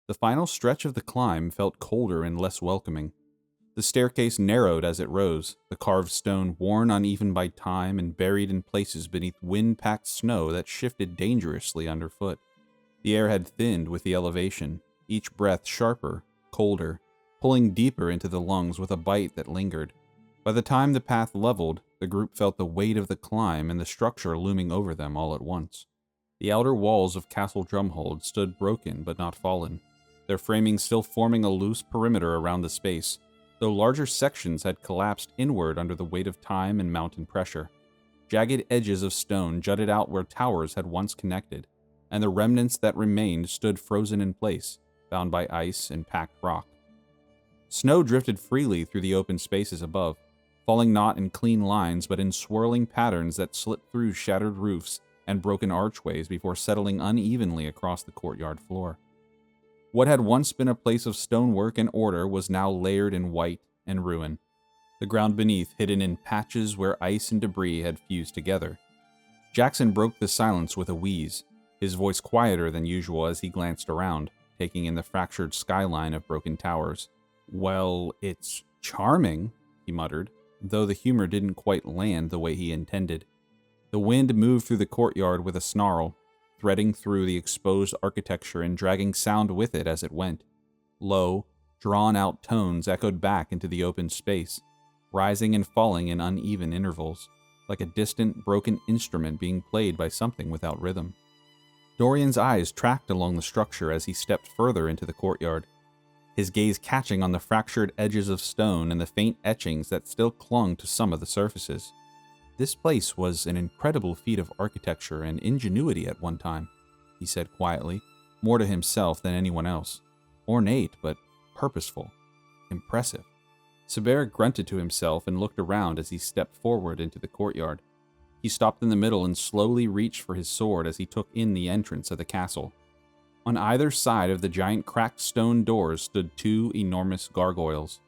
The final stretch of the climb felt colder and less welcoming. The staircase narrowed as it rose, the carved stone worn uneven by time and buried in places beneath wind-packed snow that shifted dangerously underfoot. The air had thinned with the elevation, each breath sharper, colder, pulling deeper into the lungs with a bite that lingered. By the time the path leveled, the group felt the weight of the climb and the structure looming over them all at once. The outer walls of Castle Drumhold stood broken but not fallen, their framing still forming a loose perimeter around the space, though larger sections had collapsed inward under the weight of time and mountain pressure. Jagged edges of stone jutted out where towers had once connected, and the remnants that remained stood frozen in place, bound by ice and packed rock. Snow drifted freely through the open spaces above, falling not in clean lines but in swirling patterns that slipped through shattered roofs and broken archways before settling unevenly across the courtyard floor. What had once been a place of stonework and order was now layered in white and ruin, the ground beneath hidden in patches where ice and debris had fused together. Jackson broke the silence with a wheeze, his voice quieter than usual as he glanced around, taking in the fractured skyline of broken towers. "Well, it's charming," he muttered, though the humor didn't quite land the way he intended. The wind moved through the courtyard with a snarl, threading through the exposed architecture and dragging sound with it as it went. Low, drawn-out tones echoed back into the open space, rising and falling in uneven intervals, like a distant, broken instrument being played by something without rhythm. Dorian's eyes tracked along the structure as he stepped further into the courtyard, his gaze catching on the fractured edges of stone and the faint etchings that still clung to some of the surfaces. This place was an incredible feat of architecture and ingenuity at one time, he said quietly, more to himself than anyone else. Ornate, but purposeful. Impressive. Sabert grunted to himself and looked around as he stepped forward into the courtyard. He stopped in the middle and slowly reached for his sword as he took in the entrance of the castle. On either side of the giant cracked stone doors stood two enormous gargoyles.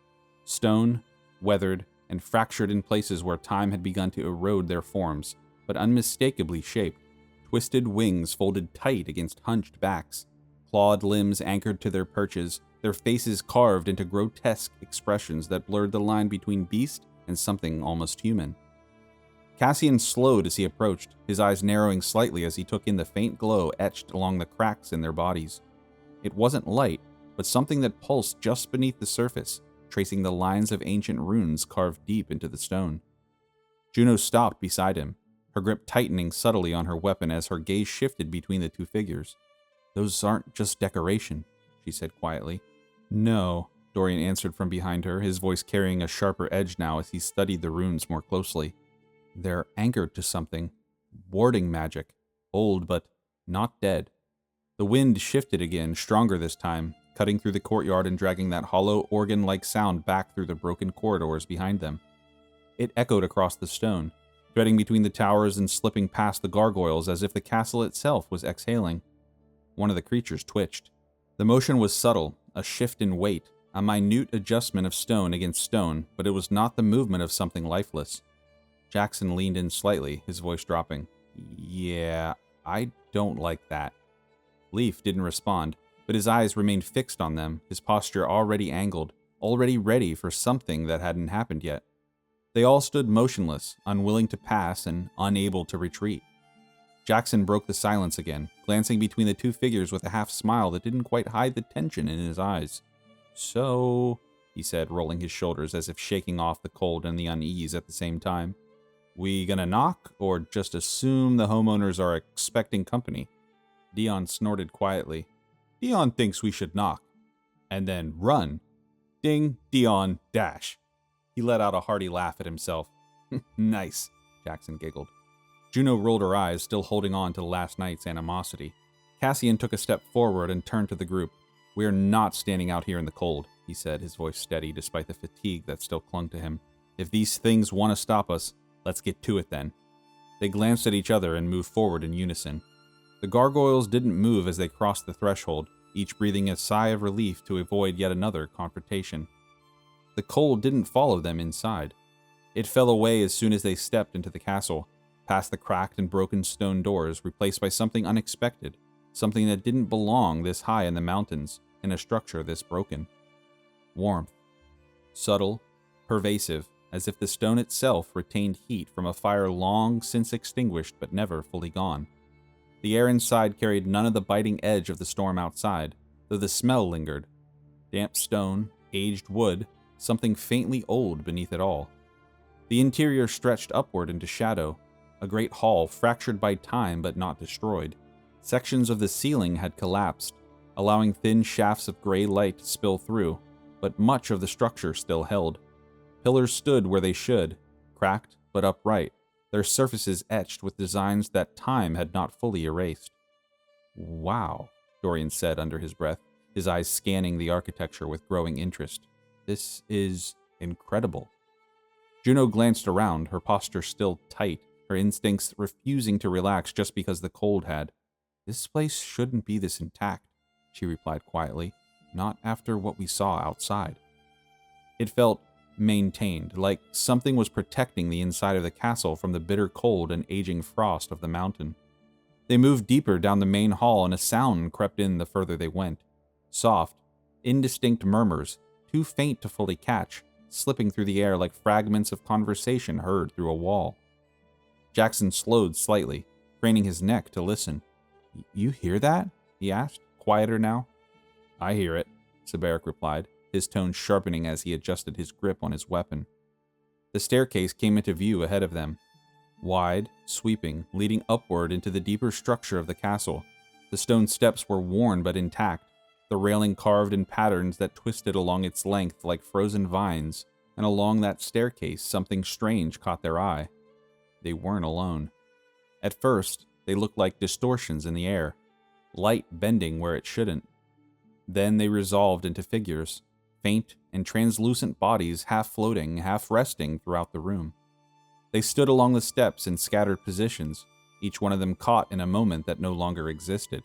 Stone, weathered, and fractured in places where time had begun to erode their forms, but unmistakably shaped. Twisted wings folded tight against hunched backs, clawed limbs anchored to their perches, their faces carved into grotesque expressions that blurred the line between beast and something almost human. Cassian slowed as he approached, his eyes narrowing slightly as he took in the faint glow etched along the cracks in their bodies. It wasn't light, but something that pulsed just beneath the surface, tracing the lines of ancient runes carved deep into the stone. Juno stopped beside him, her grip tightening subtly on her weapon as her gaze shifted between the two figures. "Those aren't just decoration," she said quietly. "No," Dorian answered from behind her, his voice carrying a sharper edge now as he studied the runes more closely. "They're anchored to something. Warding magic. Old, but not dead." The wind shifted again, stronger this time, cutting through the courtyard and dragging that hollow organ-like sound back through the broken corridors behind them. It echoed across the stone, threading between the towers and slipping past the gargoyles as if the castle itself was exhaling. One of the creatures twitched. The motion was subtle, a shift in weight, a minute adjustment of stone against stone, but it was not the movement of something lifeless. Jackson leaned in slightly, his voice dropping. "Yeah, I don't like that." Leaf didn't respond, but his eyes remained fixed on them, his posture already angled, already ready for something that hadn't happened yet. They all stood motionless, unwilling to pass and unable to retreat. Jackson broke the silence again, glancing between the two figures with a half smile that didn't quite hide the tension in his eyes. "So," he said, rolling his shoulders as if shaking off the cold and the unease at the same time, "we gonna knock, or just assume the homeowners are expecting company?" Dion snorted quietly. "Dion thinks we should knock. And then run. Ding, Dion, dash." He let out a hearty laugh at himself. "Nice," Jackson giggled. Juno rolled her eyes, still holding on to last night's animosity. Cassian took a step forward and turned to the group. "We are not standing out here in the cold," he said, his voice steady despite the fatigue that still clung to him. "If these things want to stop us, let's get to it then." They glanced at each other and moved forward in unison. The gargoyles didn't move as they crossed the threshold, each breathing a sigh of relief to avoid yet another confrontation. The cold didn't follow them inside. It fell away as soon as they stepped into the castle, past the cracked and broken stone doors, replaced by something unexpected, something that didn't belong this high in the mountains, in a structure this broken. Warmth. Subtle, pervasive, as if the stone itself retained heat from a fire long since extinguished but never fully gone. The air inside carried none of the biting edge of the storm outside, though the smell lingered. Damp stone, aged wood, something faintly old beneath it all. The interior stretched upward into shadow, a great hall fractured by time but not destroyed. Sections of the ceiling had collapsed, allowing thin shafts of gray light to spill through, but much of the structure still held. Pillars stood where they should, cracked but upright, their surfaces etched with designs that time had not fully erased. "Wow," Dorian said under his breath, his eyes scanning the architecture with growing interest. "This is incredible." Juno glanced around, her posture still tight, her instincts refusing to relax just because the cold had. "This place shouldn't be this intact," she replied quietly, "not after what we saw outside." It felt maintained, like something was protecting the inside of the castle from the bitter cold and aging frost of the mountain. They moved deeper down the main hall and a sound crept in the further they went. Soft, indistinct murmurs, too faint to fully catch, slipping through the air like fragments of conversation heard through a wall. Jackson slowed slightly, craning his neck to listen. "You hear that?" he asked, quieter now. "I hear it," Sabaric replied, his tone sharpening as he adjusted his grip on his weapon. The staircase came into view ahead of them. Wide, sweeping, leading upward into the deeper structure of the castle. The stone steps were worn but intact, the railing carved in patterns that twisted along its length like frozen vines, and along that staircase something strange caught their eye. They weren't alone. At first, they looked like distortions in the air, light bending where it shouldn't. Then they resolved into figures, faint and translucent bodies half floating, half resting throughout the room. They stood along the steps in scattered positions, each one of them caught in a moment that no longer existed.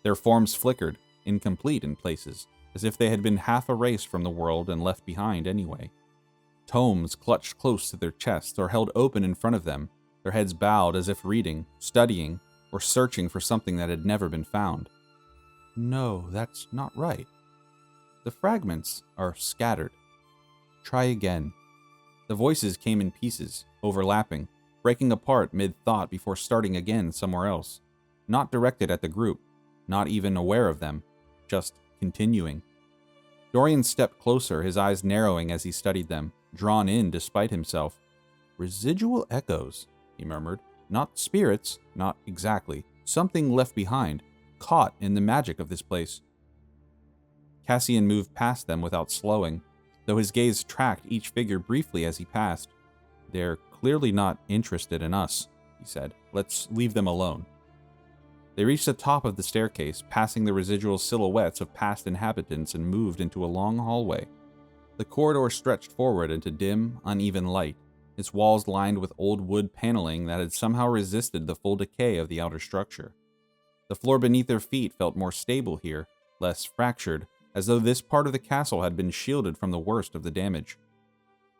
Their forms flickered, incomplete in places, as if they had been half erased from the world and left behind anyway. Tomes clutched close to their chests or held open in front of them, their heads bowed as if reading, studying, or searching for something that had never been found. "No, that's not right. The fragments are scattered. Try again." The voices came in pieces, overlapping, breaking apart mid-thought before starting again somewhere else. Not directed at the group, not even aware of them, just continuing. Dorian stepped closer, his eyes narrowing as he studied them, drawn in despite himself. "Residual echoes," he murmured. "Not spirits, not exactly. Something left behind, caught in the magic of this place." Cassian moved past them without slowing, though his gaze tracked each figure briefly as he passed. "They're clearly not interested in us," he said. "Let's leave them alone." They reached the top of the staircase, passing the residual silhouettes of past inhabitants, and moved into a long hallway. The corridor stretched forward into dim, uneven light, its walls lined with old wood paneling that had somehow resisted the full decay of the outer structure. The floor beneath their feet felt more stable here, less fractured, as though this part of the castle had been shielded from the worst of the damage.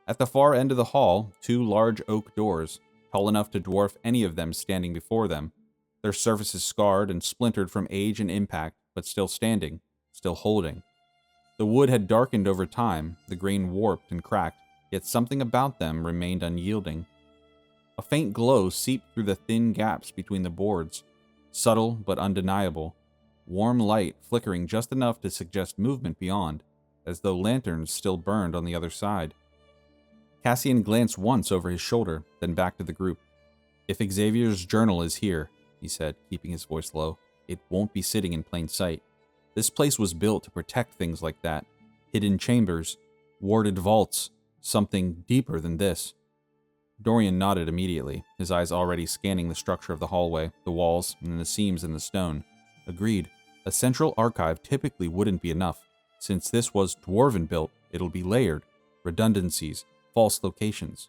At the far end of the hall, two large oak doors, tall enough to dwarf any of them standing before them, their surfaces scarred and splintered from age and impact, but still standing, still holding. The wood had darkened over time, the grain warped and cracked, yet something about them remained unyielding. A faint glow seeped through the thin gaps between the boards, subtle but undeniable, warm light flickering just enough to suggest movement beyond, as though lanterns still burned on the other side. Cassian glanced once over his shoulder, then back to the group. "If Xavier's journal is here," he said, keeping his voice low, "it won't be sitting in plain sight. This place was built to protect things like that. Hidden chambers, warded vaults, something deeper than this." Dorian nodded immediately, his eyes already scanning the structure of the hallway, the walls, and the seams in the stone. "Agreed. A central archive typically wouldn't be enough. Since this was dwarven built, it'll be layered. Redundancies, false locations."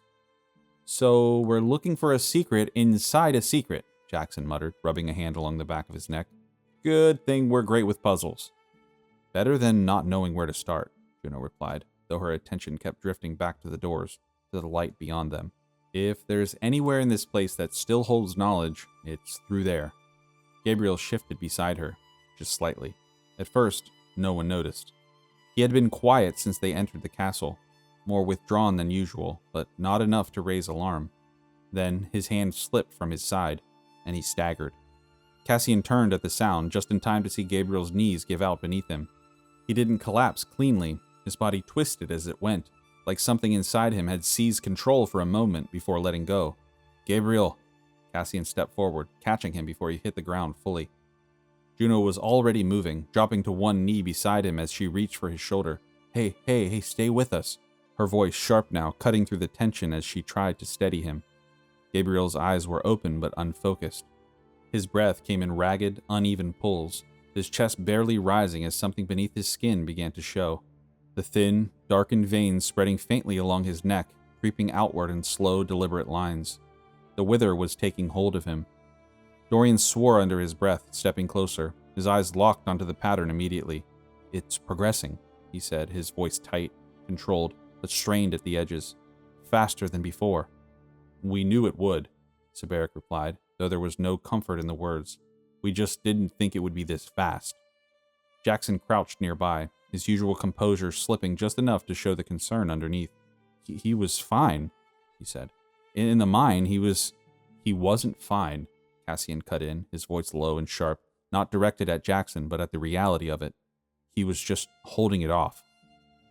"So we're looking for a secret inside a secret," Jackson muttered, rubbing a hand along the back of his neck. "Good thing we're great with puzzles." "Better than not knowing where to start," Juno replied, though her attention kept drifting back to the doors, to the light beyond them. "If there's anywhere in this place that still holds knowledge, it's through there." Gabriel shifted beside her, just slightly. At first, No one noticed. He had been quiet since they entered the castle, more withdrawn than usual, but not enough to raise alarm. Then his hand slipped from his side, and he staggered. Cassian turned at the sound, just in time to see Gabriel's knees give out beneath him. He didn't collapse cleanly. His body twisted as it went, like something inside him had seized control for a moment before letting go. "Gabriel!" Cassian stepped forward, catching him before he hit the ground fully. Juno was already moving, dropping to one knee beside him as she reached for his shoulder. Hey, stay with us." Her voice sharp now, cutting through the tension as she tried to steady him. Gabriel's eyes were open but unfocused. His breath came in ragged, uneven pulls, his chest barely rising as something beneath his skin began to show. The thin, darkened veins spreading faintly along his neck, creeping outward in slow, deliberate lines. The wither was taking hold of him. Dorian swore under his breath, stepping closer. His eyes locked onto the pattern immediately. "It's progressing," he said, his voice tight, controlled, but strained at the edges. "Faster than before." "We knew it would," Saberic replied, though there was no comfort in the words. "We just didn't think it would be this fast." Jackson crouched nearby, his usual composure slipping just enough to show the concern underneath. He was fine," he said. "In the mine, he wasn't fine," Cassian cut in, his voice low and sharp, not directed at Jackson, but at the reality of it. "He was just holding it off."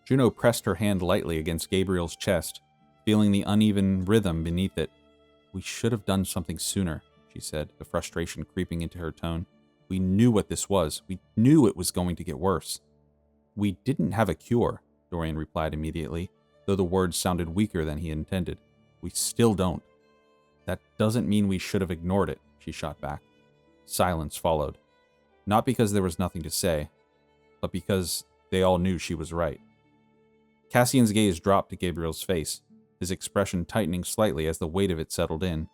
Juno pressed her hand lightly against Gabriel's chest, feeling the uneven rhythm beneath it. "We should have done something sooner," she said, the frustration creeping into her tone. "We knew what this was. We knew it was going to get worse." "We didn't have a cure," Dorian replied immediately, though the words sounded weaker than he intended. "We still don't." "That doesn't mean we should have ignored it," she shot back. Silence followed. Not because there was nothing to say, but because they all knew she was right. Cassian's gaze dropped to Gabriel's face, his expression tightening slightly as the weight of it settled in.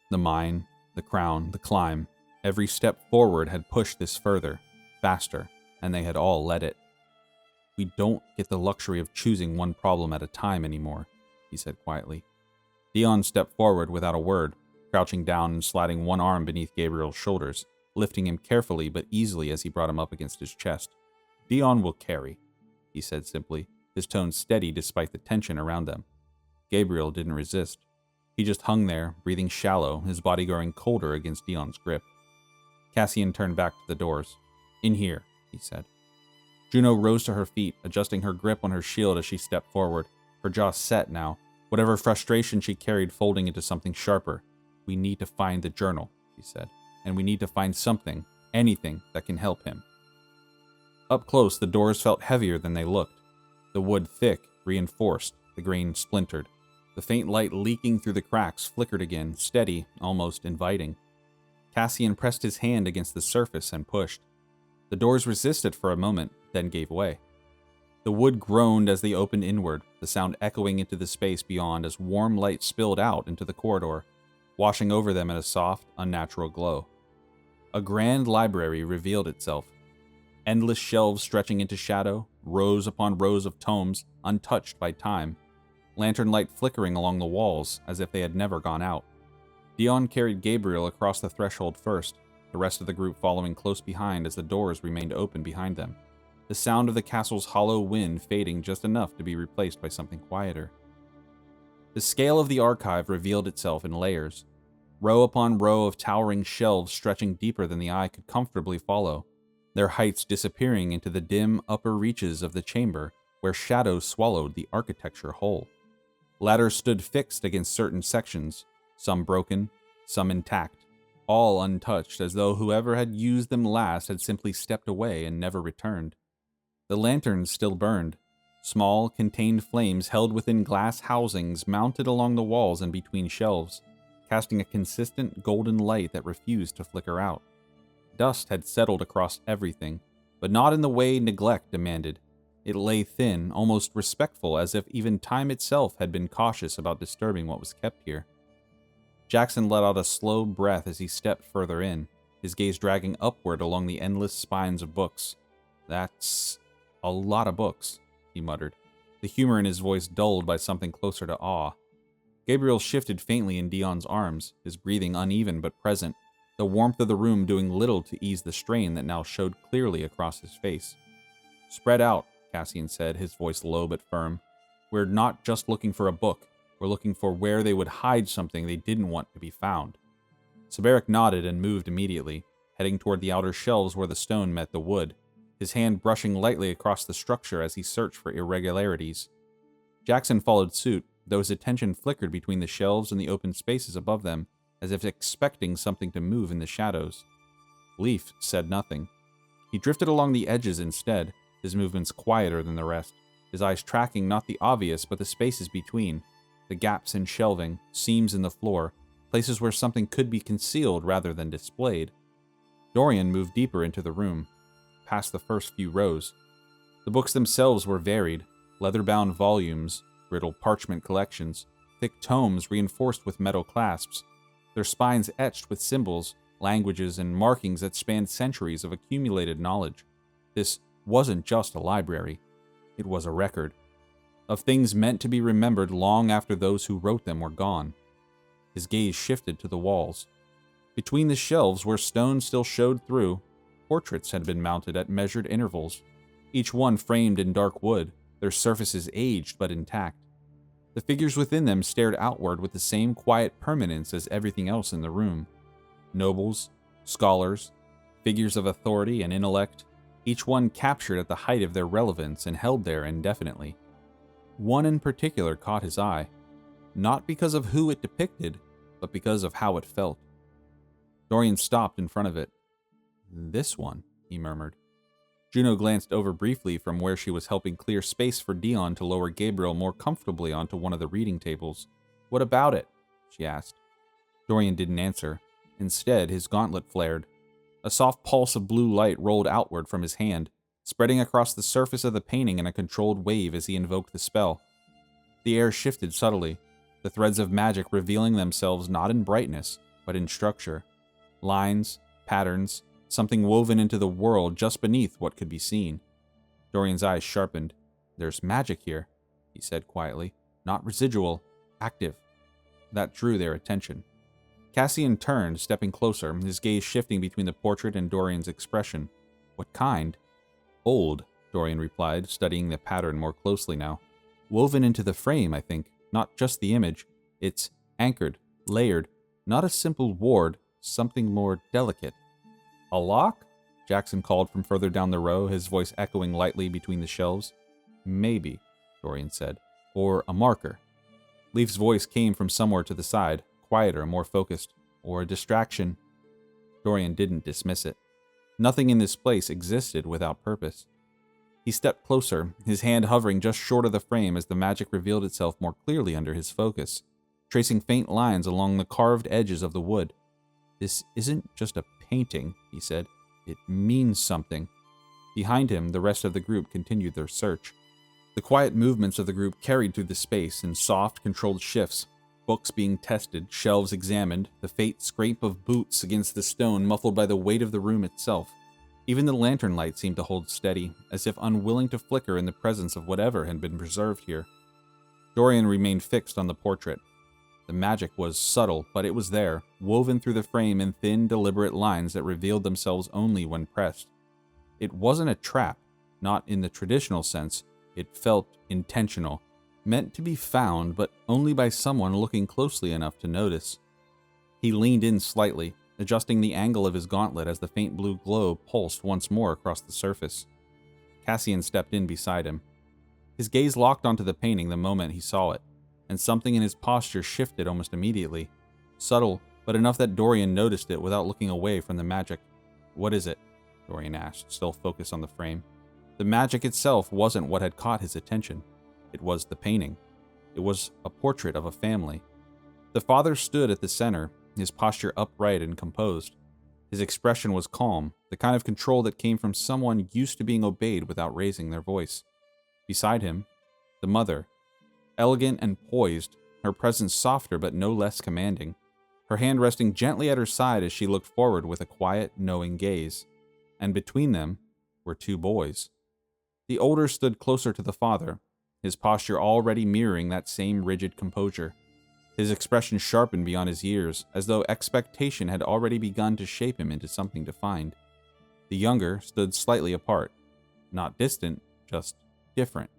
The mine, the crown, the climb, every step forward had pushed this further, faster, and they had all let it. "We don't get the luxury of choosing one problem at a time anymore," he said quietly. Dion stepped forward without a word, crouching down and sliding one arm beneath Gabriel's shoulders, lifting him carefully but easily as he brought him up against his chest. "Dion will carry," he said simply, his tone steady despite the tension around them. Gabriel didn't resist. He just hung there, breathing shallow, his body growing colder against Dion's grip. Cassian turned back to the doors. "In here," he said. Juno rose to her feet, adjusting her grip on her shield as she stepped forward, her jaw set now, whatever frustration she carried folding into something sharper. "We need to find the journal," she said, "and we need to find something, anything, that can help him." Up close, the doors felt heavier than they looked. The wood thick, reinforced, the grain splintered. The faint light leaking through the cracks flickered again, steady, almost inviting. Cassian pressed his hand against the surface and pushed. The doors resisted for a moment, then gave way. The wood groaned as they opened inward, the sound echoing into the space beyond as warm light spilled out into the corridor, washing over them in a soft, unnatural glow. A grand library revealed itself. Endless shelves stretching into shadow, rows upon rows of tomes, untouched by time. Lantern light flickering along the walls as if they had never gone out. Dion carried Gabriel across the threshold first, the rest of the group following close behind as the doors remained open behind them, the sound of the castle's hollow wind fading just enough to be replaced by something quieter. The scale of the archive revealed itself in layers, row upon row of towering shelves stretching deeper than the eye could comfortably follow, their heights disappearing into the dim upper reaches of the chamber where shadow swallowed the architecture whole. Ladders stood fixed against certain sections, some broken, some intact, all untouched as though whoever had used them last had simply stepped away and never returned. The lanterns still burned, small, contained flames held within glass housings mounted along the walls and between shelves, casting a consistent golden light that refused to flicker out. Dust had settled across everything, but not in the way neglect demanded. It lay thin, almost respectful, as if even time itself had been cautious about disturbing what was kept here. Jackson let out a slow breath as he stepped further in, his gaze dragging upward along the endless spines of books. "That's a lot of books," he muttered, the humor in his voice dulled by something closer to awe. Gabriel shifted faintly in Dion's arms, his breathing uneven but present, the warmth of the room doing little to ease the strain that now showed clearly across his face. Spread out, Cassian said, his voice low but firm. We're not just looking for a book. We're looking for where they would hide something they didn't want to be found. Sabaric nodded and moved immediately, heading toward the outer shelves where the stone met the wood, his hand brushing lightly across the structure as he searched for irregularities. Jackson followed suit, though his attention flickered between the shelves and the open spaces above them, as if expecting something to move in the shadows. Leaf said nothing. He drifted along the edges instead, his movements quieter than the rest, his eyes tracking not the obvious but the spaces between, the gaps in shelving, seams in the floor, places where something could be concealed rather than displayed. Dorian moved deeper into the room, past the first few rows. The books themselves were varied, leather-bound volumes, brittle parchment collections, thick tomes reinforced with metal clasps, their spines etched with symbols, languages, and markings that spanned centuries of accumulated knowledge. This wasn't just a library. It was a record of things meant to be remembered long after those who wrote them were gone. His gaze shifted to the walls. Between the shelves where stone still showed through, portraits had been mounted at measured intervals, each one framed in dark wood, their surfaces aged but intact. The figures within them stared outward with the same quiet permanence as everything else in the room. Nobles, scholars, figures of authority and intellect, each one captured at the height of their relevance and held there indefinitely. One in particular caught his eye, not because of who it depicted, but because of how it felt. Dorian stopped in front of it. "This one," he murmured. Juno glanced over briefly from where she was helping clear space for Dion to lower Gabriel more comfortably onto one of the reading tables. "What about it?" she asked. Dorian didn't answer. Instead, his gauntlet flared. A soft pulse of blue light rolled outward from his hand, spreading across the surface of the painting in a controlled wave as he invoked the spell. The air shifted subtly, the threads of magic revealing themselves not in brightness, but in structure. Lines, patterns, something woven into the world just beneath what could be seen. Dorian's eyes sharpened. "There's magic here," he said quietly. "Not residual, active." That drew their attention. Cassian turned, stepping closer, his gaze shifting between the portrait and Dorian's expression. "What kind?" "Old," Dorian replied, studying the pattern more closely now. "Woven into the frame, I think, not just the image. It's anchored, layered, not a simple ward, something more delicate." "A lock?" Jackson called from further down the row, his voice echoing lightly between the shelves. "Maybe," Dorian said. "Or a marker." Leaf's voice came from somewhere to the side, quieter, more focused. "Or a distraction." Dorian didn't dismiss it. Nothing in this place existed without purpose. He stepped closer, his hand hovering just short of the frame as the magic revealed itself more clearly under his focus, tracing faint lines along the carved edges of the wood. "This isn't just a painting," he said. "It means something." Behind him, the rest of the group continued their search. The quiet movements of the group carried through the space in soft, controlled shifts, books being tested, shelves examined, the faint scrape of boots against the stone muffled by the weight of the room itself. Even the lantern light seemed to hold steady, as if unwilling to flicker in the presence of whatever had been preserved here. Dorian remained fixed on the portrait. The magic was subtle, but it was there, woven through the frame in thin, deliberate lines that revealed themselves only when pressed. It wasn't a trap, not in the traditional sense. It felt intentional, meant to be found, but only by someone looking closely enough to notice. He leaned in slightly, adjusting the angle of his gauntlet as the faint blue glow pulsed once more across the surface. Cassian stepped in beside him. His gaze locked onto the painting the moment he saw it, and something in his posture shifted almost immediately. Subtle, but enough that Dorian noticed it without looking away from the magic. "What is it?" Dorian asked, still focused on the frame. The magic itself wasn't what had caught his attention. It was the painting. It was a portrait of a family. The father stood at the center, his posture upright and composed. His expression was calm, the kind of control that came from someone used to being obeyed without raising their voice. Beside him, the mother, elegant and poised, her presence softer but no less commanding, her hand resting gently at her side as she looked forward with a quiet, knowing gaze. And between them were two boys. The older stood closer to the father, his posture already mirroring that same rigid composure. His expression sharpened beyond his years, as though expectation had already begun to shape him into something defined. The younger stood slightly apart, not distant, just different.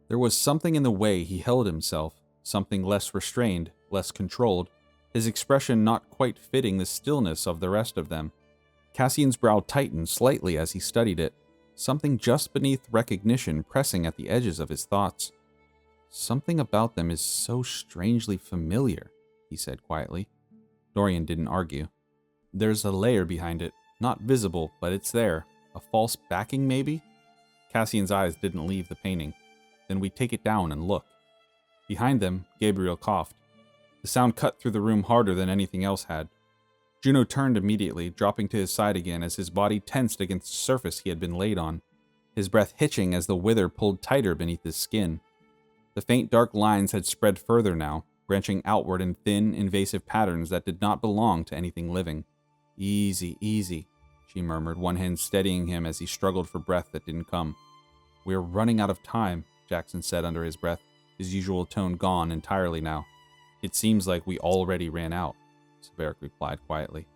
There was something in the way he held himself, something less restrained, less controlled, his expression not quite fitting the stillness of the rest of them. Cassian's brow tightened slightly as he studied it, something just beneath recognition pressing at the edges of his thoughts. Something about them is so strangely familiar, he said quietly. Dorian didn't argue. There's a layer behind it, not visible, but it's there. A false backing, maybe? Cassian's eyes didn't leave the painting. Then we take it down and look. Behind them, Gabriel coughed. The sound cut through the room harder than anything else had. Juno turned immediately, dropping to his side again as his body tensed against the surface he had been laid on, his breath hitching as the wither pulled tighter beneath his skin. The faint dark lines had spread further now, branching outward in thin, invasive patterns that did not belong to anything living. Easy, easy, she murmured, one hand steadying him as he struggled for breath that didn't come. We're running out of time, Jackson said under his breath, his usual tone gone entirely now. It seems like we already ran out, Severick replied quietly.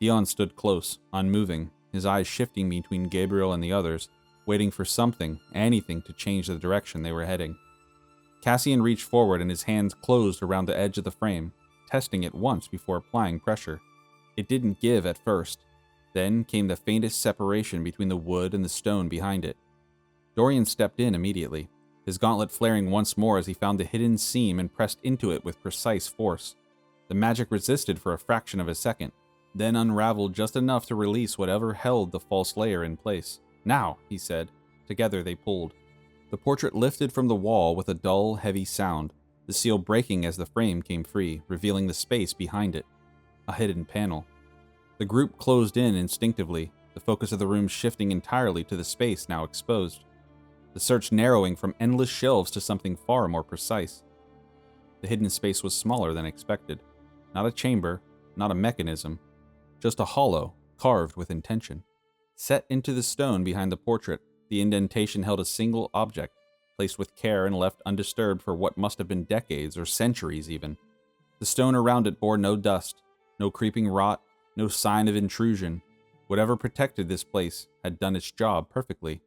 Dion stood close, unmoving, his eyes shifting between Gabriel and the others, waiting for something, anything to change the direction they were heading. Cassian reached forward and his hands closed around the edge of the frame, testing it once before applying pressure. It didn't give at first. Then came the faintest separation between the wood and the stone behind it. Dorian stepped in immediately, his gauntlet flaring once more as he found the hidden seam and pressed into it with precise force. The magic resisted for a fraction of a second, then unraveled just enough to release whatever held the false layer in place. Now, he said. Together they pulled. The portrait lifted from the wall with a dull, heavy sound, the seal breaking as the frame came free, revealing the space behind it. A hidden panel. The group closed in instinctively, the focus of the room shifting entirely to the space now exposed. The search narrowing from endless shelves to something far more precise. The hidden space was smaller than expected. Not a chamber, not a mechanism, just a hollow, carved with intention. Set into the stone behind the portrait, the indentation held a single object, placed with care and left undisturbed for what must have been decades or centuries even. The stone around it bore no dust, no creeping rot, no sign of intrusion. Whatever protected this place had done its job perfectly.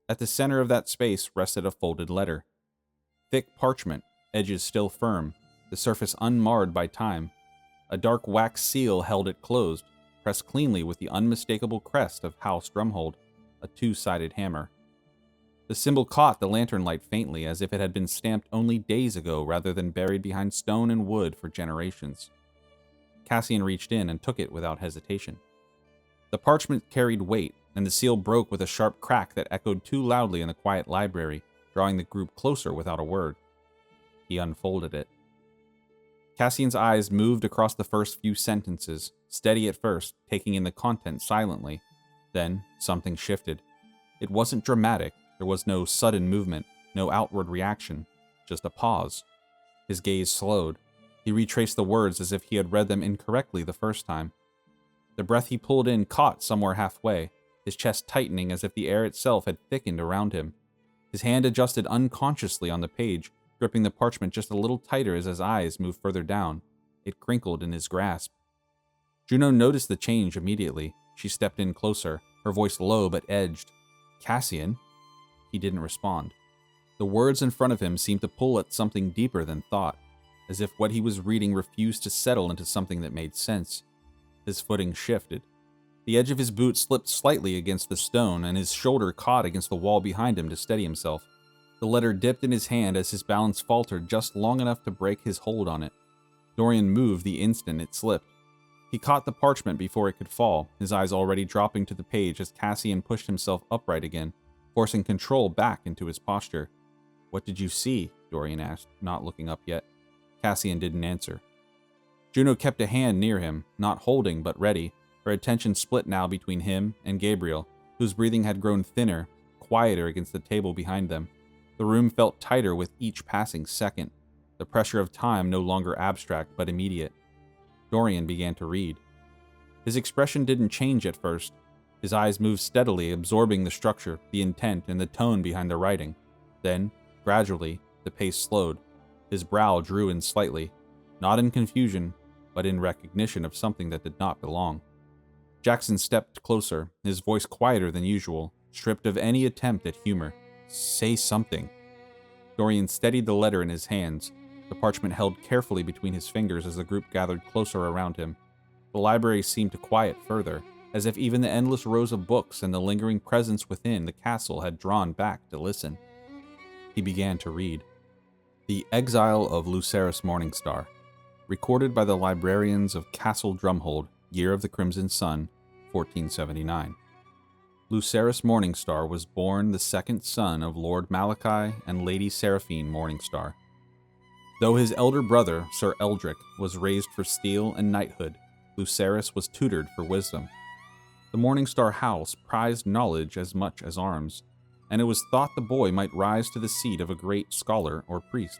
At the center of that space rested a folded letter. Thick parchment, edges still firm, the surface unmarred by time. A dark wax seal held it closed, pressed cleanly with the unmistakable crest of House Drumhold, a two-sided hammer. The symbol caught the lantern light faintly, as if it had been stamped only days ago rather than buried behind stone and wood for generations. Cassian reached in and took it without hesitation. The parchment carried weight, and the seal broke with a sharp crack that echoed too loudly in the quiet library, drawing the group closer without a word. He unfolded it. Cassian's eyes moved across the first few sentences, steady at first, taking in the content silently. Then, something shifted. It wasn't dramatic. There was no sudden movement, no outward reaction, just a pause. His gaze slowed. He retraced the words as if he had read them incorrectly the first time. The breath he pulled in caught somewhere halfway, his chest tightening as if the air itself had thickened around him. His hand adjusted unconsciously on the page, gripping the parchment just a little tighter as his eyes moved further down. It crinkled in his grasp. Juno noticed the change immediately. She stepped in closer, her voice low but edged. "Cassian?" He didn't respond. The words in front of him seemed to pull at something deeper than thought, as if what he was reading refused to settle into something that made sense. His footing shifted. The edge of his boot slipped slightly against the stone, and his shoulder caught against the wall behind him to steady himself. The letter dipped in his hand as his balance faltered just long enough to break his hold on it. Dorian moved the instant it slipped. He caught the parchment before it could fall, his eyes already dropping to the page as Cassian pushed himself upright again, forcing control back into his posture. "What did you see?" Dorian asked, not looking up yet. Cassian didn't answer. Juno kept a hand near him, not holding but ready, her attention split now between him and Gabriel, whose breathing had grown thinner, quieter against the table behind them. The room felt tighter with each passing second, the pressure of time no longer abstract but immediate. Dorian began to read. His expression didn't change at first. His eyes moved steadily, absorbing the structure, the intent, and the tone behind the writing. Then, gradually, the pace slowed. His brow drew in slightly, not in confusion, but in recognition of something that did not belong. Jackson stepped closer, his voice quieter than usual, stripped of any attempt at humor. Say something. Dorian steadied the letter in his hands, the parchment held carefully between his fingers as the group gathered closer around him. The library seemed to quiet further, as if even the endless rows of books and the lingering presence within the castle had drawn back to listen. He began to read. The Exile of Lucerys Morningstar, recorded by the librarians of Castle Drumhold, Year of the Crimson Sun, 1479. Lucerys Morningstar was born the second son of Lord Malachi and Lady Seraphine Morningstar. Though his elder brother, Sir Eldric, was raised for steel and knighthood, Lucerys was tutored for wisdom. The Morningstar house prized knowledge as much as arms, and it was thought the boy might rise to the seat of a great scholar or priest.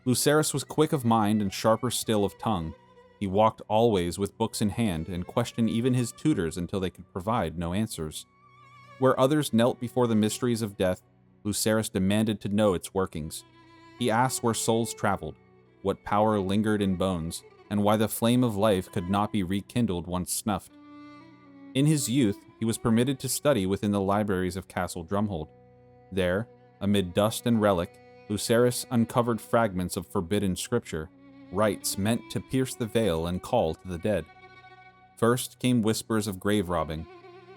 Lucerys was quick of mind and sharper still of tongue. He walked always with books in hand and questioned even his tutors until they could provide no answers. Where others knelt before the mysteries of death, Lucerys demanded to know its workings. He asked where souls traveled, what power lingered in bones, and why the flame of life could not be rekindled once snuffed. In his youth, he was permitted to study within the libraries of Castle Drumhold. There, amid dust and relic, Lucerys uncovered fragments of forbidden scripture, rites meant to pierce the veil and call to the dead. First came whispers of grave robbing,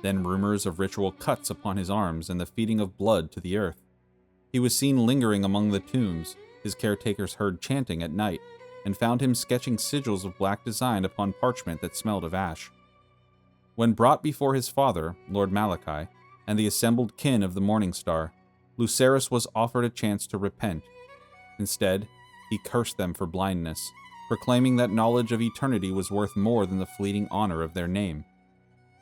then rumors of ritual cuts upon his arms and the feeding of blood to the earth. He was seen lingering among the tombs, his caretakers heard chanting at night, and found him sketching sigils of black design upon parchment that smelled of ash. When brought before his father, Lord Malachi, and the assembled kin of the Morningstar, Lucerys was offered a chance to repent. Instead, he cursed them for blindness, proclaiming that knowledge of eternity was worth more than the fleeting honor of their name.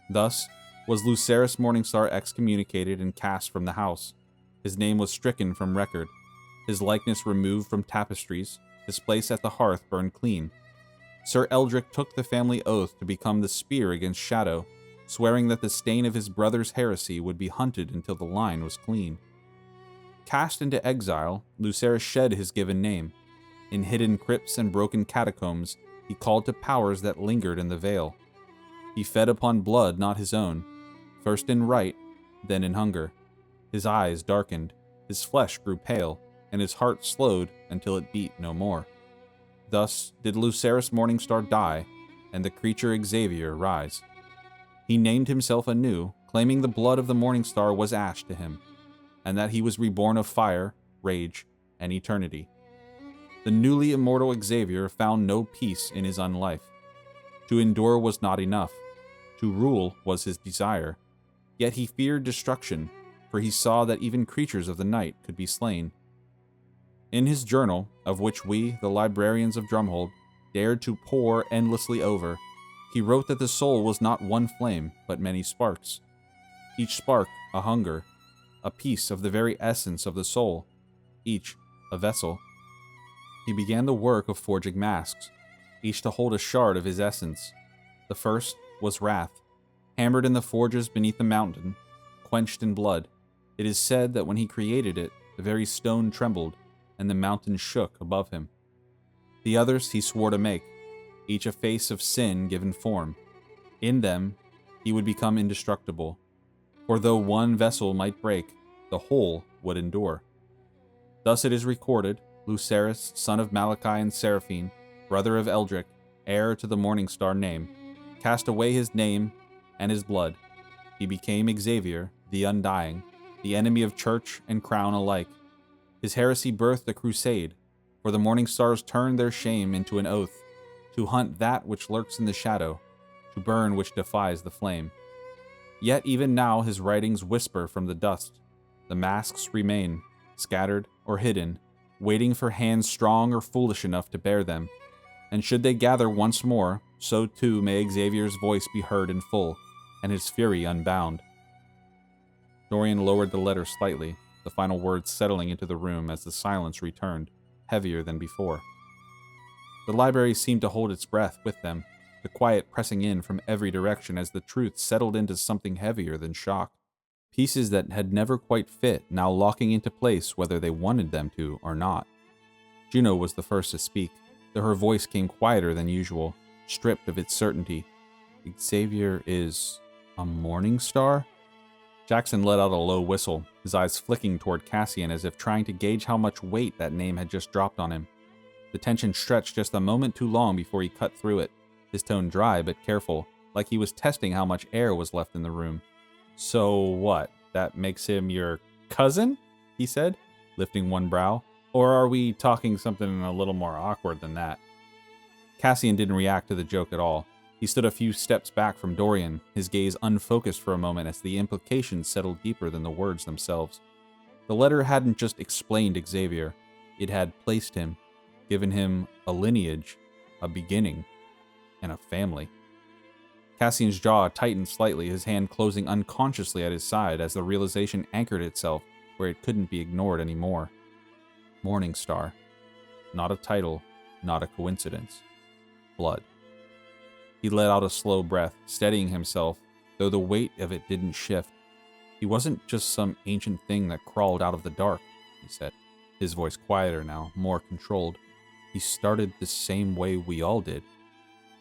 Thus, was Lucerys Morningstar excommunicated and cast from the house. His name was stricken from record, his likeness removed from tapestries, his place at the hearth burned clean. Sir Eldric took the family oath to become the spear against shadow, swearing that the stain of his brother's heresy would be hunted until the line was clean. Cast into exile, Lucerys shed his given name. In hidden crypts and broken catacombs, he called to powers that lingered in the veil. He fed upon blood not his own, first in right, then in hunger. His eyes darkened, his flesh grew pale, and his heart slowed until it beat no more. Thus did Lucerys Morningstar die, and the creature Xavier rise. He named himself anew, claiming the blood of the Morningstar was ash to him, and that he was reborn of fire, rage, and eternity. The newly immortal Xavier found no peace in his unlife. To endure was not enough. To rule was his desire. Yet he feared destruction, for he saw that even creatures of the night could be slain. In his journal, of which we, the librarians of Drumhold, dared to pore endlessly over, he wrote that the soul was not one flame, but many sparks. Each spark a hunger, a piece of the very essence of the soul, each a vessel. He began the work of forging masks, each to hold a shard of his essence. The first was wrath, hammered in the forges beneath the mountain, quenched in blood. It is said that when he created it, the very stone trembled, and the mountain shook above him. The others he swore to make, each a face of sin given form. In them, he would become indestructible, for though one vessel might break, the whole would endure. Thus it is recorded, Lucerys, son of Malachi and Seraphine, brother of Eldric, heir to the Morningstar name, cast away his name and his blood. He became Xavier, the Undying, the enemy of church and crown alike. His heresy birthed a crusade, for the Morningstars turned their shame into an oath, to hunt that which lurks in the shadow, to burn which defies the flame. Yet even now his writings whisper from the dust. The masks remain, scattered or hidden, waiting for hands strong or foolish enough to bear them. And should they gather once more, so too may Xavier's voice be heard in full, and his fury unbound. Dorian lowered the letter slightly, the final words settling into the room as the silence returned, heavier than before. The library seemed to hold its breath with them, the quiet pressing in from every direction as the truth settled into something heavier than shock. Pieces that had never quite fit now locking into place whether they wanted them to or not. Juno was the first to speak, though her voice came quieter than usual, stripped of its certainty. Xavier is a Morningstar? Jackson let out a low whistle, his eyes flicking toward Cassian as if trying to gauge how much weight that name had just dropped on him. The tension stretched just a moment too long before he cut through it, his tone dry but careful, like he was testing how much air was left in the room. "So what? That makes him your cousin?" he said, lifting one brow. "Or are we talking something a little more awkward than that?" Cassian didn't react to the joke at all. He stood a few steps back from Dorian, his gaze unfocused for a moment as the implications settled deeper than the words themselves. The letter hadn't just explained Xavier. It had placed him, given him a lineage, a beginning, and a family. Cassian's jaw tightened slightly, his hand closing unconsciously at his side as the realization anchored itself where it couldn't be ignored anymore. Morning Star. Not a title, not a coincidence. Blood. He let out a slow breath, steadying himself, though the weight of it didn't shift. He wasn't just some ancient thing that crawled out of the dark, he said, his voice quieter now, more controlled. He started the same way we all did.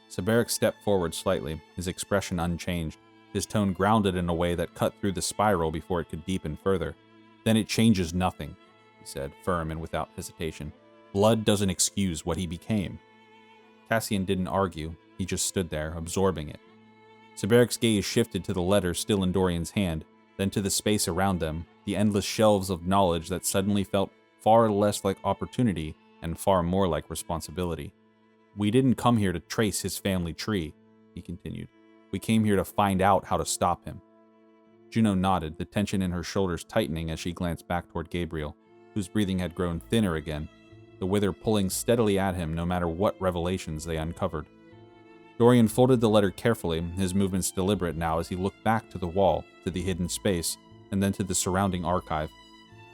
Sabaric stepped forward slightly, his expression unchanged, his tone grounded in a way that cut through the spiral before it could deepen further. "Then it changes nothing," he said, firm and without hesitation. "Blood doesn't excuse what he became." Cassian didn't argue, he just stood there, absorbing it. Sabaric's gaze shifted to the letter still in Dorian's hand, then to the space around them, the endless shelves of knowledge that suddenly felt far less like opportunity and far more like responsibility. "We didn't come here to trace his family tree," he continued. "We came here to find out how to stop him." Juno nodded, the tension in her shoulders tightening as she glanced back toward Gabriel, whose breathing had grown thinner again, the wither pulling steadily at him no matter what revelations they uncovered. Dorian folded the letter carefully, his movements deliberate now as he looked back to the wall, to the hidden space, and then to the surrounding archive.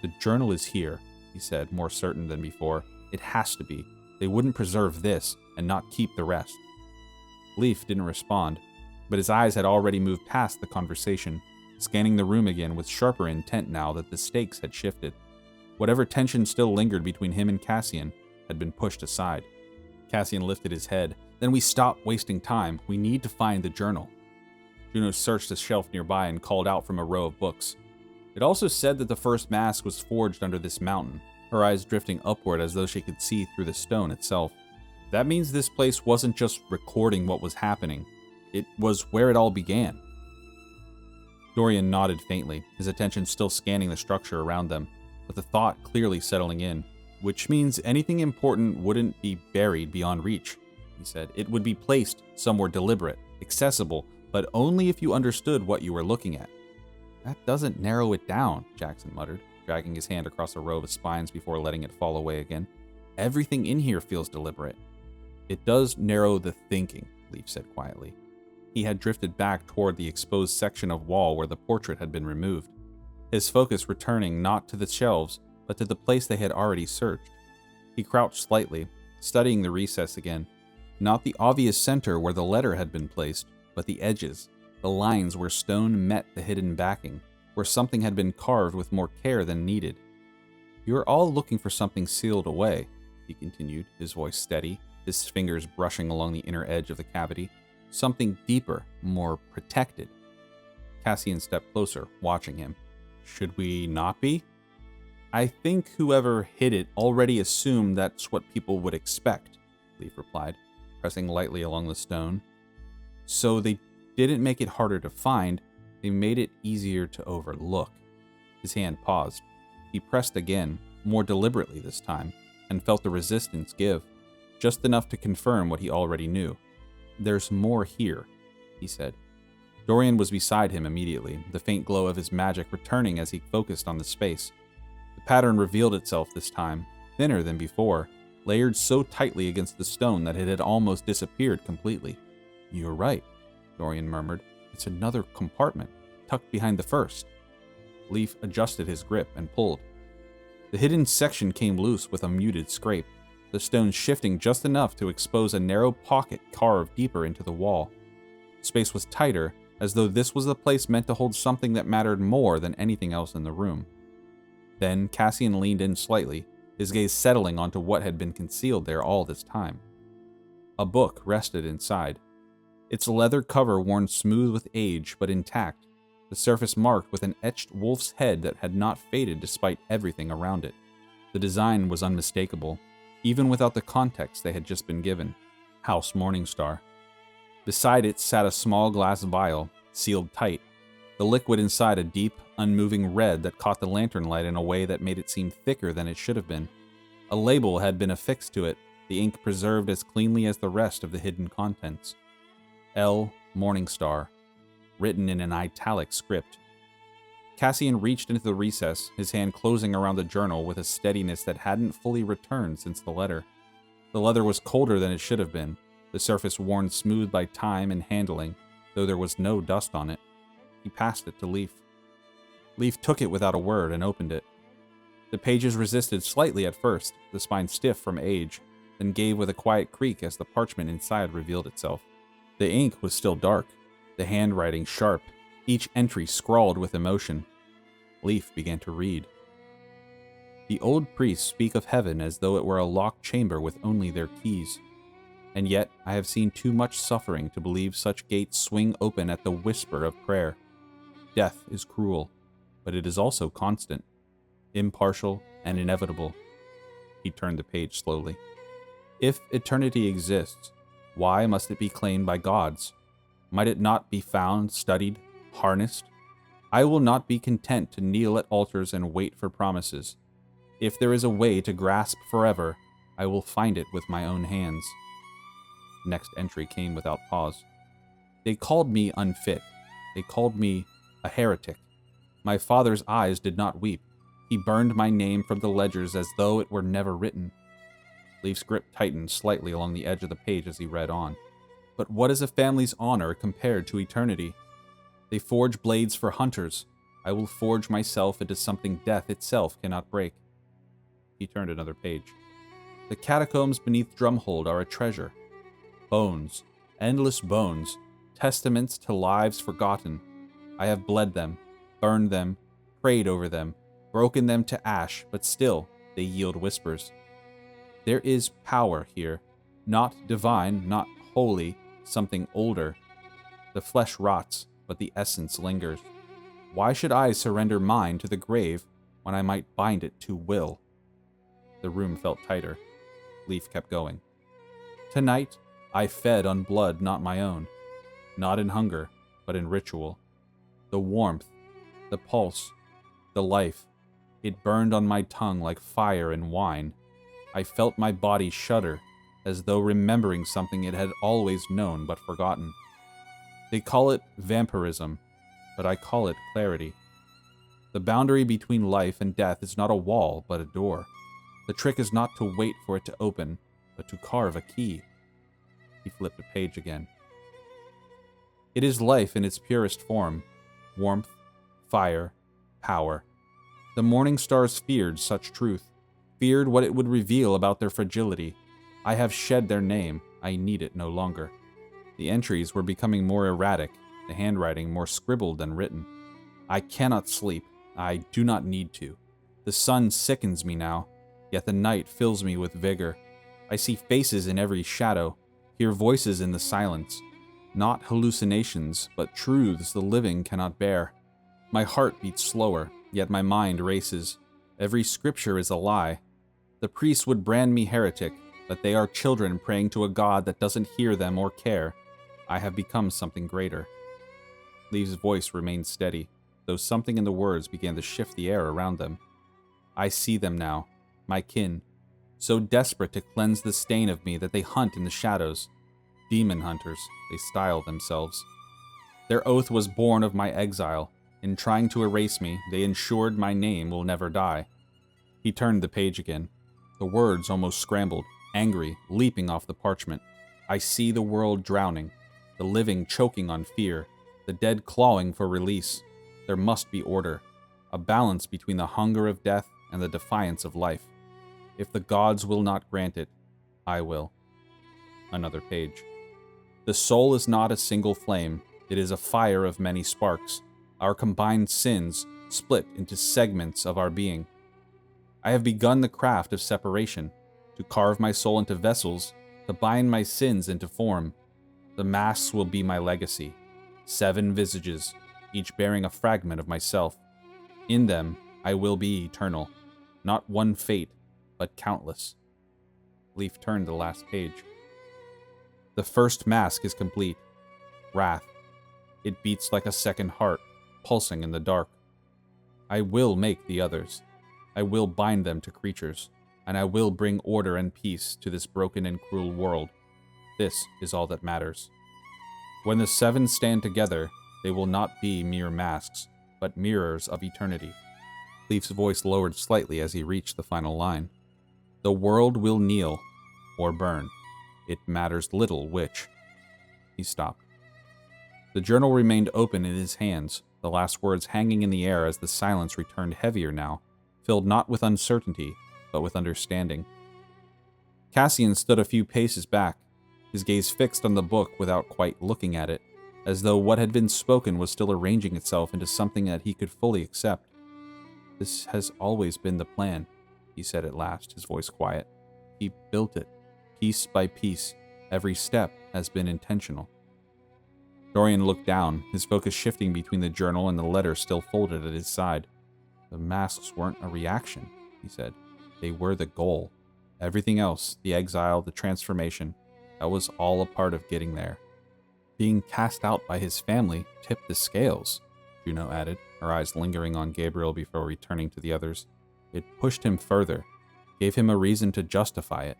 "The journal is here," he said, more certain than before. "It has to be. They wouldn't preserve this and not keep the rest." Leaf didn't respond, but his eyes had already moved past the conversation, scanning the room again with sharper intent now that the stakes had shifted. Whatever tension still lingered between him and Cassian had been pushed aside. Cassian lifted his head. "Then we stop wasting time. We need to find the journal." Juno searched a shelf nearby and called out from a row of books. It also said that the first mask was forged under this mountain, her eyes drifting upward as though she could see through the stone itself. That means this place wasn't just recording what was happening. It was where it all began. Dorian nodded faintly, his attention still scanning the structure around them, with the thought clearly settling in. "Which means anything important wouldn't be buried beyond reach," he said. "It would be placed somewhere deliberate, accessible, but only if you understood what you were looking at." "That doesn't narrow it down," Jackson muttered, dragging his hand across a row of spines before letting it fall away again. "Everything in here feels deliberate." "It does narrow the thinking," Leaf said quietly. He had drifted back toward the exposed section of wall where the portrait had been removed, his focus returning not to the shelves, but to the place they had already searched. He crouched slightly, studying the recess again, not the obvious center where the letter had been placed, but the edges, the lines where stone met the hidden backing, where something had been carved with more care than needed. "You're all looking for something sealed away," he continued, his voice steady, his fingers brushing along the inner edge of the cavity. "Something deeper, more protected." Cassian stepped closer, watching him. "Should we not be?" "I think whoever hid it already assumed that's what people would expect," Leaf replied, pressing lightly along the stone. "So they didn't make it harder to find, they made it easier to overlook." His hand paused. He pressed again, more deliberately this time, and felt the resistance give, just enough to confirm what he already knew. "There's more here," he said. Dorian was beside him immediately, the faint glow of his magic returning as he focused on the space. The pattern revealed itself this time, thinner than before, layered so tightly against the stone that it had almost disappeared completely. "You're right," Dorian murmured. "It's another compartment, tucked behind the first." Leaf adjusted his grip and pulled. The hidden section came loose with a muted scrape, the stone shifting just enough to expose a narrow pocket carved deeper into the wall. Space was tighter, as though this was the place meant to hold something that mattered more than anything else in the room. Then Cassian leaned in slightly, his gaze settling onto what had been concealed there all this time. A book rested inside, its leather cover worn smooth with age but intact, the surface marked with an etched wolf's head that had not faded despite everything around it. The design was unmistakable, even without the context they had just been given. House Morningstar. Beside it sat a small glass vial, sealed tight, the liquid inside a deep, unmoving red that caught the lantern light in a way that made it seem thicker than it should have been. A label had been affixed to it, the ink preserved as cleanly as the rest of the hidden contents. L. Morningstar, written in an italic script. Cassian reached into the recess, his hand closing around the journal with a steadiness that hadn't fully returned since the letter. The leather was colder than it should have been, the surface worn smooth by time and handling, though there was no dust on it. He passed it to Leaf. Leaf took it without a word and opened it. The pages resisted slightly at first, the spine stiff from age, then gave with a quiet creak as the parchment inside revealed itself. The ink was still dark, the handwriting sharp, each entry scrawled with emotion. Leaf began to read. The old priests speak of heaven as though it were a locked chamber with only their keys. And yet I have seen too much suffering to believe such gates swing open at the whisper of prayer. Death is cruel, but it is also constant, impartial and inevitable. He turned the page slowly. If eternity exists, why must it be claimed by gods? Might it not be found, studied, harnessed? I will not be content to kneel at altars and wait for promises. If there is a way to grasp forever, I will find it with my own hands. Next entry came without pause. They called me unfit. They called me a heretic. My father's eyes did not weep. He burned my name from the ledgers as though it were never written. Leaf's grip tightened slightly along the edge of the page as he read on. But what is a family's honor compared to eternity? They forge blades for hunters. I will forge myself into something death itself cannot break. He turned another page. The catacombs beneath Drumhold are a treasure. Bones, endless bones, testaments to lives forgotten. I have bled them, burned them, prayed over them, broken them to ash, but still they yield whispers. There is power here, not divine, not holy, something older. The flesh rots, but the essence lingers. Why should I surrender mine to the grave when I might bind it to will? The room felt tighter. Leaf kept going. Tonight, I fed on blood not my own, not in hunger, but in ritual. The warmth, the pulse, the life, it burned on my tongue like fire in wine. I felt my body shudder, as though remembering something it had always known but forgotten. They call it vampirism, but I call it clarity. The boundary between life and death is not a wall, but a door. The trick is not to wait for it to open, but to carve a key. He flipped a page again. It is life in its purest form, warmth, fire, power. The morning stars feared such truth, feared what it would reveal about their fragility. I have shed their name, I need it no longer. The entries were becoming more erratic, the handwriting more scribbled than written. I cannot sleep, I do not need to. The sun sickens me now, yet the night fills me with vigor. I see faces in every shadow, hear voices in the silence. Not hallucinations, but truths the living cannot bear. My heart beats slower, yet my mind races. Every scripture is a lie. The priests would brand me heretic, but they are children praying to a god that doesn't hear them or care. I have become something greater. Leaf's voice remained steady, though something in the words began to shift the air around them. I see them now, my kin, so desperate to cleanse the stain of me that they hunt in the shadows. Demon hunters, they style themselves. Their oath was born of my exile. In trying to erase me, they ensured my name will never die. He turned the page again. The words almost scrambled, angry, leaping off the parchment. I see the world drowning, the living choking on fear, the dead clawing for release. There must be order, a balance between the hunger of death and the defiance of life. If the gods will not grant it, I will. Another page. The soul is not a single flame, it is a fire of many sparks. Our combined sins split into segments of our being. I have begun the craft of separation, to carve my soul into vessels, to bind my sins into form. The masks will be my legacy. 7 visages, each bearing a fragment of myself. In them, I will be eternal. Not one fate, but countless. Leaf turned to the last page. The first mask is complete. Wrath. It beats like a second heart, pulsing in the dark. I will make the others. I will bind them to creatures, and I will bring order and peace to this broken and cruel world. This is all that matters. When the seven stand together, they will not be mere masks, but mirrors of eternity. Leaf's voice lowered slightly as he reached the final line. The world will kneel, or burn. It matters little which. He stopped. The journal remained open in his hands, the last words hanging in the air as the silence returned heavier now, filled not with uncertainty, but with understanding. Cassian stood a few paces back, his gaze fixed on the book without quite looking at it, as though what had been spoken was still arranging itself into something that he could fully accept. This has always been the plan, he said at last, his voice quiet. He built it, piece by piece. Every step has been intentional. Dorian looked down, his focus shifting between the journal and the letter still folded at his side. The masks weren't a reaction, he said. They were the goal. Everything else, the exile, the transformation, that was all a part of getting there. Being cast out by his family tipped the scales, Juno added, her eyes lingering on Gabriel before returning to the others. It pushed him further, gave him a reason to justify it.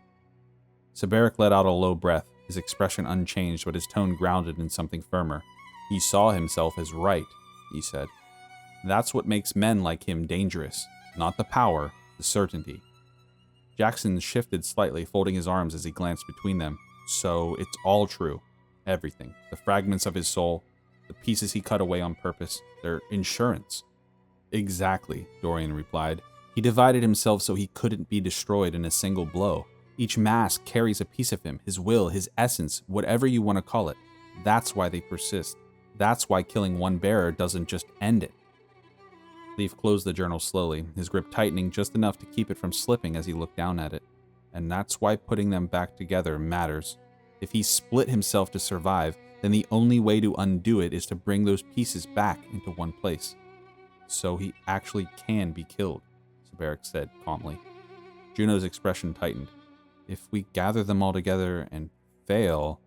Sabaric let out a low breath, his expression unchanged but his tone grounded in something firmer. He saw himself as right, he said. That's what makes men like him dangerous, not the power, the certainty. Jackson shifted slightly, folding his arms as he glanced between them. So it's all true. Everything. The fragments of his soul, the pieces he cut away on purpose, their insurance. Exactly, Dorian replied. He divided himself so he couldn't be destroyed in a single blow. Each mask carries a piece of him, his will, his essence, whatever you want to call it. That's why they persist. That's why killing one bearer doesn't just end it. Leaf closed the journal slowly, his grip tightening just enough to keep it from slipping as he looked down at it. And that's why putting them back together matters. If he split himself to survive, then the only way to undo it is to bring those pieces back into one place. So he actually can be killed, Sabaric said calmly. Juno's expression tightened. If we gather them all together and fail,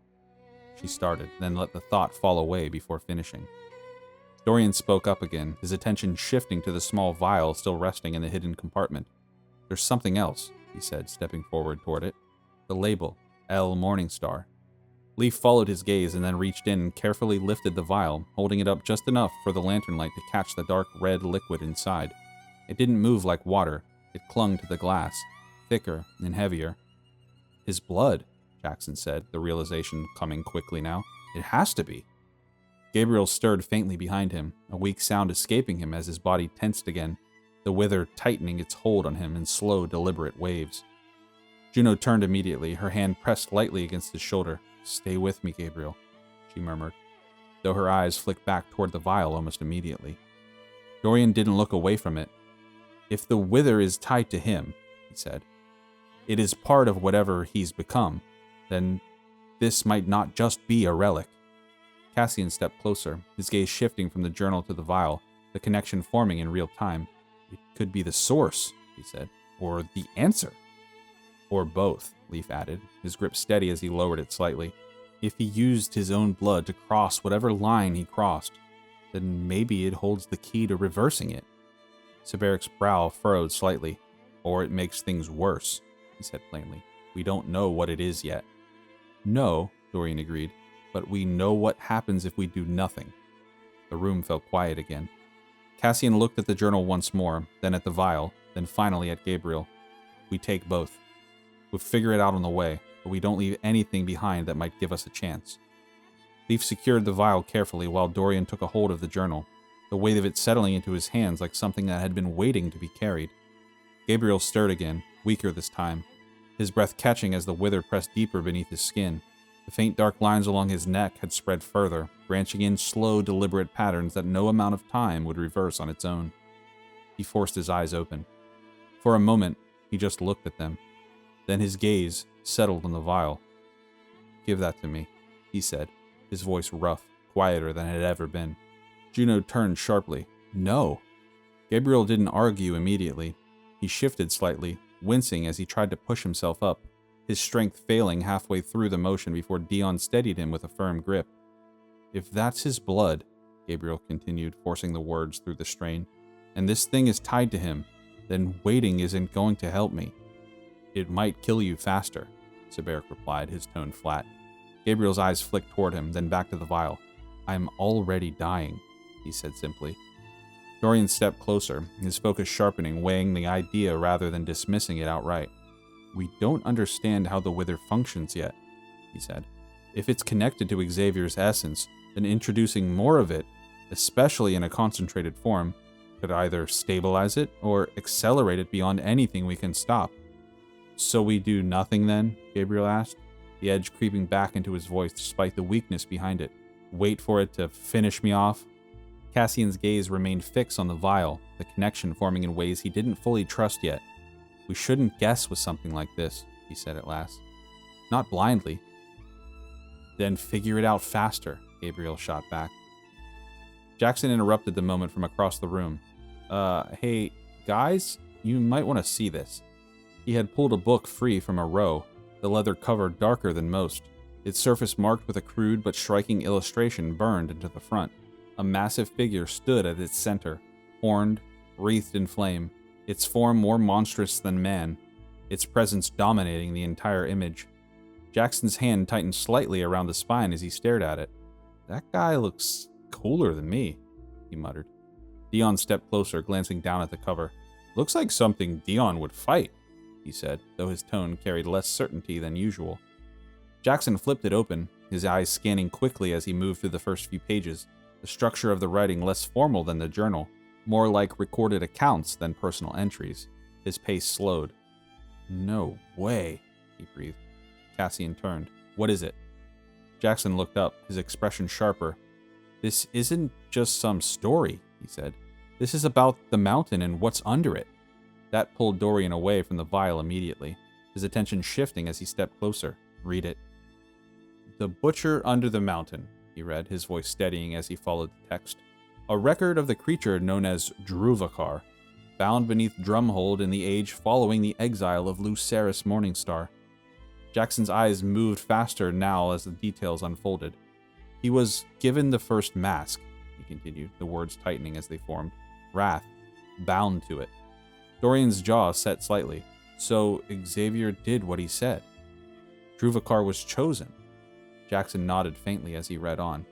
she started, then let the thought fall away before finishing. Dorian spoke up again, his attention shifting to the small vial still resting in the hidden compartment. There's something else, he said, stepping forward toward it. The label, L Morningstar. Leaf followed his gaze and then reached in and carefully lifted the vial, holding it up just enough for the lantern light to catch the dark red liquid inside. It didn't move like water. It clung to the glass, thicker and heavier. His blood, Jackson said, the realization coming quickly now. It has to be. Gabriel stirred faintly behind him, a weak sound escaping him as his body tensed again, the wither tightening its hold on him in slow, deliberate waves. Juno turned immediately, her hand pressed lightly against his shoulder. Stay with me, Gabriel, she murmured, though her eyes flicked back toward the vial almost immediately. Dorian didn't look away from it. If the wither is tied to him, he said, it is part of whatever he's become, then this might not just be a relic. Cassian stepped closer, his gaze shifting from the journal to the vial, the connection forming in real time. It could be the source, he said, or the answer. Or both, Leaf added, his grip steady as he lowered it slightly. If he used his own blood to cross whatever line he crossed, then maybe it holds the key to reversing it. Sabaric's brow furrowed slightly. Or it makes things worse, he said plainly. We don't know what it is yet. No, Dorian agreed, but we know what happens if we do nothing. The room fell quiet again. Cassian looked at the journal once more, then at the vial, then finally at Gabriel. We take both. We'll figure it out on the way, but we don't leave anything behind that might give us a chance. Leaf secured the vial carefully while Dorian took a hold of the journal, the weight of it settling into his hands like something that had been waiting to be carried. Gabriel stirred again, weaker this time, his breath catching as the wither pressed deeper beneath his skin. The faint dark lines along his neck had spread further, branching in slow, deliberate patterns that no amount of time would reverse on its own. He forced his eyes open. For a moment, he just looked at them. Then his gaze settled on the vial. Give that to me, he said, his voice rough, quieter than it had ever been. Juno turned sharply. No. Gabriel didn't argue immediately. He shifted slightly, wincing as he tried to push himself up, his strength failing halfway through the motion before Dion steadied him with a firm grip. If that's his blood, Gabriel continued, forcing the words through the strain, and this thing is tied to him, then waiting isn't going to help me. It might kill you faster, Saberic replied, his tone flat. Gabriel's eyes flicked toward him, then back to the vial. I'm already dying, he said simply. Dorian stepped closer, his focus sharpening, weighing the idea rather than dismissing it outright. We don't understand how the Wither functions yet, he said. If it's connected to Xavier's essence, then introducing more of it, especially in a concentrated form, could either stabilize it or accelerate it beyond anything we can stop. So we do nothing then? Gabriel asked, the edge creeping back into his voice despite the weakness behind it. Wait for it to finish me off? Cassian's gaze remained fixed on the vial, the connection forming in ways he didn't fully trust yet. We shouldn't guess with something like this, he said at last. Not blindly. Then figure it out faster, Gabriel shot back. Jackson interrupted the moment from across the room. Hey, guys, you might want to see this. He had pulled a book free from a row, the leather cover darker than most, its surface marked with a crude but striking illustration burned into the front. A massive figure stood at its center, horned, wreathed in flame, its form more monstrous than man, its presence dominating the entire image. Jackson's hand tightened slightly around the spine as he stared at it. That guy looks cooler than me, he muttered. Dion stepped closer, glancing down at the cover. Looks like something Dion would fight, he said, though his tone carried less certainty than usual. Jackson flipped it open, his eyes scanning quickly as he moved through the first few pages, the structure of the writing less formal than the journal, more like recorded accounts than personal entries. His pace slowed. No way, he breathed. Cassian turned. What is it? Jackson looked up, his expression sharper. This isn't just some story, he said. This is about the mountain and what's under it. That pulled Dorian away from the vial immediately, his attention shifting as he stepped closer. Read it. The Butcher Under the Mountain, he read, his voice steadying as he followed the text. A record of the creature known as Druvakar, bound beneath Drumhold in the age following the exile of Lucerys Morningstar. Jackson's eyes moved faster now as the details unfolded. He was given the first mask, he continued, the words tightening as they formed. Wrath, bound to it. Dorian's jaw set slightly. So Xavier did what he said. Druvakar was chosen. Jackson nodded faintly as he read on.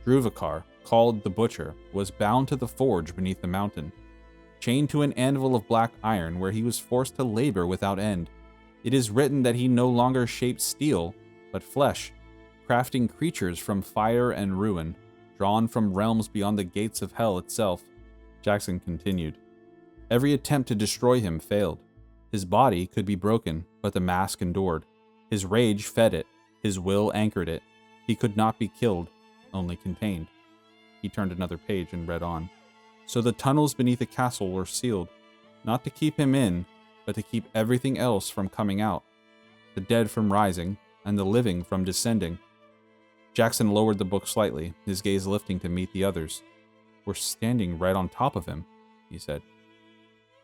Druvakar, called the Butcher, was bound to the forge beneath the mountain, chained to an anvil of black iron where he was forced to labor without end. It is written that he no longer shaped steel, but flesh, crafting creatures from fire and ruin, drawn from realms beyond the gates of hell itself. Jackson continued. Every attempt to destroy him failed. His body could be broken, but the mask endured. His rage fed it. His will anchored it. He could not be killed, only contained. He turned another page and read on. So the tunnels beneath the castle were sealed, not to keep him in, but to keep everything else from coming out. The dead from rising, and the living from descending. Jackson lowered the book slightly, his gaze lifting to meet the others. We're standing right on top of him, he said.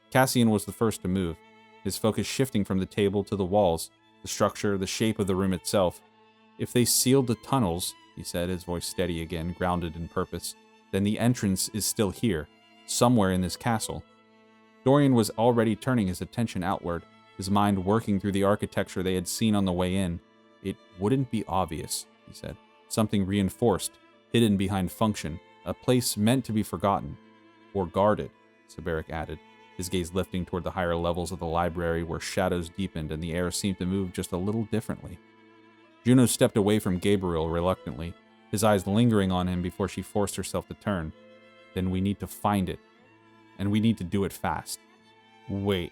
Cassian was the first to move, his focus shifting from the table to the walls, the structure, the shape of the room itself. If they sealed the tunnels, he said, his voice steady again, grounded in purpose, then the entrance is still here, somewhere in this castle. Dorian was already turning his attention outward, his mind working through the architecture they had seen on the way in. It wouldn't be obvious, he said. Something reinforced, hidden behind function, a place meant to be forgotten. Or guarded, Saberic added, his gaze lifting toward the higher levels of the library where shadows deepened and the air seemed to move just a little differently. Juno stepped away from Gabriel reluctantly, his eyes lingering on him before she forced herself to turn. Then we need to find it, and we need to do it fast. Wait,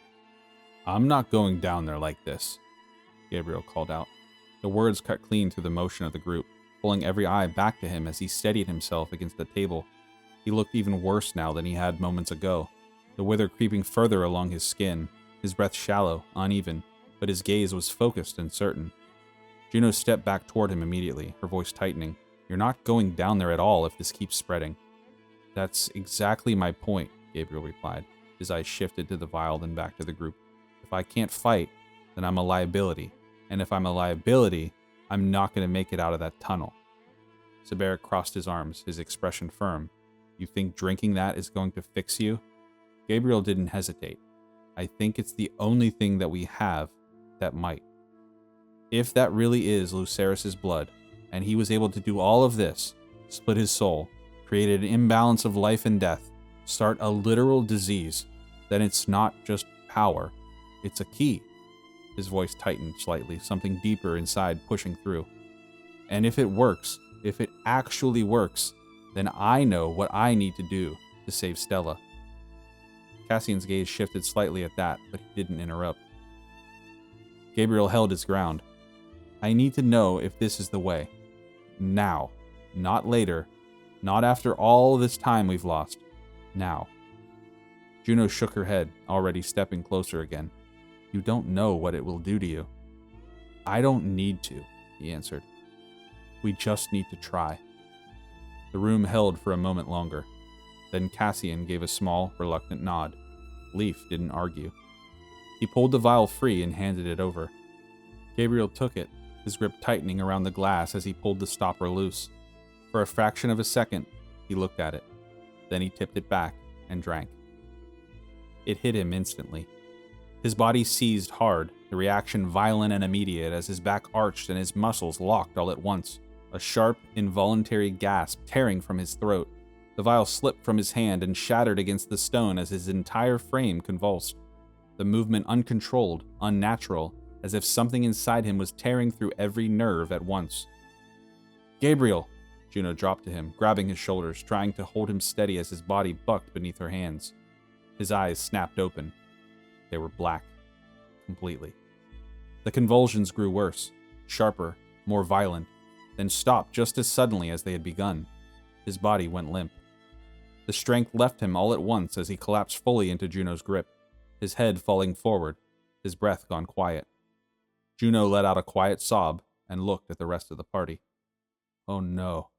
I'm not going down there like this, Gabriel called out. The words cut clean through the motion of the group, pulling every eye back to him as he steadied himself against the table. He looked even worse now than he had moments ago, the wither creeping further along his skin, his breath shallow, uneven, but his gaze was focused and certain. Juno stepped back toward him immediately, her voice tightening. You're not going down there at all if this keeps spreading. That's exactly my point, Gabriel replied. His eyes shifted to the vial, then back to the group. If I can't fight, then I'm a liability. And if I'm a liability, I'm not going to make it out of that tunnel. Saberic crossed his arms, his expression firm. You think drinking that is going to fix you? Gabriel didn't hesitate. I think it's the only thing that we have that might. If that really is Lucerys' blood, and he was able to do all of this, split his soul, create an imbalance of life and death, start a literal disease, then it's not just power, it's a key. His voice tightened slightly, something deeper inside pushing through. And if it works, if it actually works, then I know what I need to do to save Stella. Cassian's gaze shifted slightly at that, but he didn't interrupt. Gabriel held his ground. I need to know if this is the way. Now. Not later. Not after all this time we've lost. Now. Juno shook her head, already stepping closer again. You don't know what it will do to you. I don't need to, he answered. We just need to try. The room held for a moment longer. Then Cassian gave a small, reluctant nod. Leaf didn't argue. He pulled the vial free and handed it over. Gabriel took it, his grip tightening around the glass as he pulled the stopper loose. For a fraction of a second, he looked at it. Then he tipped it back and drank. It hit him instantly. His body seized hard, the reaction violent and immediate as his back arched and his muscles locked all at once. A sharp, involuntary gasp tearing from his throat. The vial slipped from his hand and shattered against the stone as his entire frame convulsed. The movement uncontrolled, unnatural, as if something inside him was tearing through every nerve at once. Gabriel! Juno dropped to him, grabbing his shoulders, trying to hold him steady as his body bucked beneath her hands. His eyes snapped open. They were black. Completely. The convulsions grew worse, sharper, more violent, then stopped just as suddenly as they had begun. His body went limp. The strength left him all at once as he collapsed fully into Juno's grip, his head falling forward, his breath gone quiet. Juno let out a quiet sob and looked at the rest of the party. Oh no,